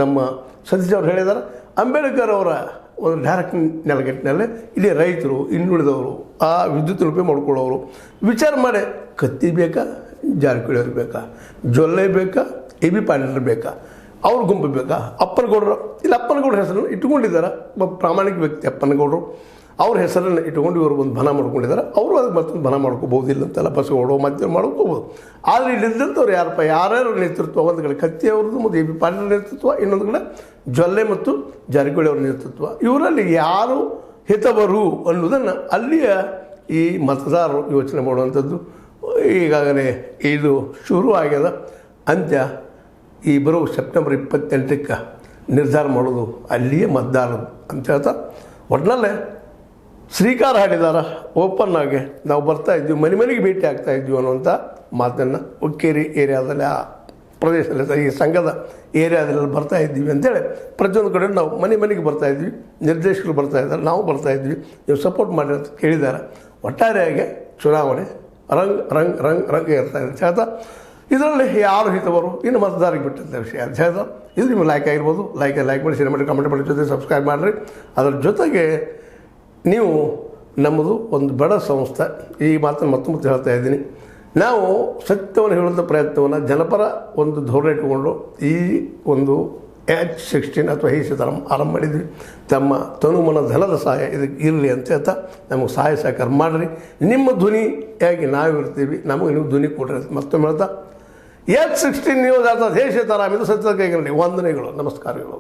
ನಮ್ಮ ಸತೀಶ್ ಅವರು ಹೇಳಿದ್ದಾರೆ. ಅಂಬೇಡ್ಕರ್ ಅವರ ಒಂದು ಡೈರೆಕ್ಟ್ ನೆಲಗಟ್ಟಿನಲ್ಲಿ ಇಲ್ಲಿ ರೈತರು, ಹಿಂದುಳಿದವರು, ಆ ವಿದ್ಯುತ್ ಉಪಯೋಗ ಮಾಡ್ಕೊಳ್ಳೋರು ವಿಚಾರ ಮಾಡಿ ಕತ್ತಿ ಬೇಕಾ, ಜಾರಕಿಹೊಳಿ ಅವ್ರು ಬೇಕಾ, ಜೊಲ್ಲೆ ಬೇಕಾ, ಎ ಬಿ ಪಾಟೀಲ್ ಬೇಕಾ, ಅವ್ರ ಗುಂಪು ಬೇಕಾ, ಅಪ್ಪನಗೌಡರು ಇಲ್ಲಿ ಅಪ್ಪನಗೌಡರ ಹೆಸರನ್ನು ಇಟ್ಟುಕೊಂಡಿದ್ದಾರೆ. ಪ್ರಾಮಾಣಿಕ ವ್ಯಕ್ತಿ ಅಪ್ಪನಗೌಡರು, ಅವ್ರ ಹೆಸರನ್ನು ಇಟ್ಕೊಂಡು ಇವರು ಒಂದು ಬನ ಮಾಡ್ಕೊಂಡಿದ್ದಾರೆ. ಅವರು ಅದಕ್ಕೆ ಮತ್ತೊಂದು ಬನ ಮಾಡ್ಕೋಬೋದಿಲ್ಲ ಅಂತೆಲ್ಲ ಬಸವಗೌಡ ಮತ್ತೆ ಮಾಡ್ಕೋಬೋದು. ಆದರೆ ಇಲ್ಲಿದ್ದಂಥವ್ರು ಯಾರಪ್ಪ, ಯಾರ್ಯಾರ ನೇತೃತ್ವ, ಒಂದು ಕಡೆ ಕತ್ತಿ ಅವ್ರದ್ದು ಮತ್ತು ಎ ಬಿ ಪಾಟೀಲ್ ನೇತೃತ್ವ, ಇನ್ನೊಂದು ಕಡೆ ಜೊಲ್ಲೆ ಮತ್ತು ಜಾರಕಿಹೊಳಿ ಅವರ ನೇತೃತ್ವ, ಇವರಲ್ಲಿ ಯಾರು ಹಿತವರು ಅನ್ನೋದನ್ನು ಅಲ್ಲಿಯ ಈ ಮತದಾರರು ಯೋಚನೆ ಮಾಡುವಂಥದ್ದು. ಈಗಾಗಲೇ ಇದು ಶುರು ಆಗ್ಯದ. ಅಂತ್ಯ ಈ ಬರೋ ಸೆಪ್ಟೆಂಬರ್ 28ಕ್ಕೆ ನಿರ್ಧಾರ ಮಾಡೋದು ಅಲ್ಲಿಯೇ ಮತದಾರರು ಅಂತ ಹೇಳ್ತಾ ಒಟ್ಟಿನಲ್ಲೇ ಶ್ರೀಕಾರ ಹಾಡಿದಾರ. ಓಪನ್ ಆಗಿ ನಾವು ಬರ್ತಾಯಿದ್ವಿ, ಮನೆ ಮನೆಗೆ ಭೇಟಿ ಆಗ್ತಾಯಿದ್ವಿ ಅನ್ನುವಂಥ ಮಾತನ್ನು ಹುಕ್ಕೇರಿ ಏರಿಯಾದಲ್ಲಿ, ಆ ಪ್ರದೇಶದಲ್ಲಿ, ಈ ಸಂಘದ ಏರಿಯಾದಲ್ಲಿ ಬರ್ತಾಯಿದ್ದೀವಿ ಅಂತೇಳಿ ಪ್ರತಿಯೊಂದು ಕಡೆ ನಾವು ಮನೆ ಮನೆಗೆ ಬರ್ತಾಯಿದ್ವಿ. ನಿರ್ದೇಶಕರು ಬರ್ತಾಯಿದ್ದಾರೆ, ನಾವು ಬರ್ತಾಯಿದ್ವಿ, ನೀವು ಸಪೋರ್ಟ್ ಮಾಡಿ ಅಂತ ಕೇಳಿದ್ದಾರೆ. ಒಟ್ಟಾರೆಯಾಗಿ ಚುನಾವಣೆ ರಂಗ್ ರಂಗ್ ರಂಗ್ ರಂಗ್ ಇರ್ತಾಯಿದೆ ಅಂತ ಹೇಳ್ತಾ ಇದರಲ್ಲಿ ಯಾರು ಹಿತವರು ಇನ್ನು ಮತದಾರರಿಗೆ ಬಿಟ್ಟಂಥ ವಿಷಯ ಅಂತ ಹೇಳ್ತಾ ಇದು ನಿಮಗೆ ಲೈಕ್ ಆಗಿರ್ಬೋದು. ಲೈಕ್ ಮಾಡಿ, ಶೇರ್ ಮಾಡಿ, ಕಮೆಂಟ್ ಮಾಡಿ, ಜೊತೆ ಸಬ್ಸ್ಕ್ರೈಬ್ ಮಾಡಿರಿ. ಅದರ ಜೊತೆಗೆ ನೀವು ನಮ್ಮದು ಒಂದು ಬಡ ಸಂಸ್ಥೆ, ಈ ಮಾತನ್ನು ಮತ್ತೊಮ್ಮೆ ಹೇಳ್ತಾ ಇದ್ದೀನಿ. ನಾವು ಸತ್ಯವನ್ನು ಹೇಳುವಂಥ ಪ್ರಯತ್ನವನ್ನು ಜನಪರ ಒಂದು ಧೋರಣೆ ಇಟ್ಟುಕೊಂಡು ಈ ಒಂದು H16 ಅಥವಾ ಈ ಆರಂಭ ಮಾಡಿದ್ವಿ. ತಮ್ಮ ತನುಮನ ಧನದ ಸಹಾಯ ಇದಕ್ಕೆ ಇರಲಿ ಅಂತ ಹೇಳ್ತಾ ನಮಗೆ ಸಹಾಯ ಸಹಕಾರ ಮಾಡಿರಿ. ನಿಮ್ಮ ಧ್ವನಿಯಾಗಿ ನಾವು ಇರ್ತೀವಿ, ನಮಗೆ ನೀವು ಧ್ವನಿ ಕೊಡ್ರಿ ಮತ್ತೊಮ್ಮೆ ಹೇಳ್ತಾ H16 ನ್ಯೂಸ್ ದೇಶ ತರ ಇದು ಸತ್ಯದ ಕೈಗಳಲ್ಲಿ ವಂದನೆಗಳು, ನಮಸ್ಕಾರಗಳು.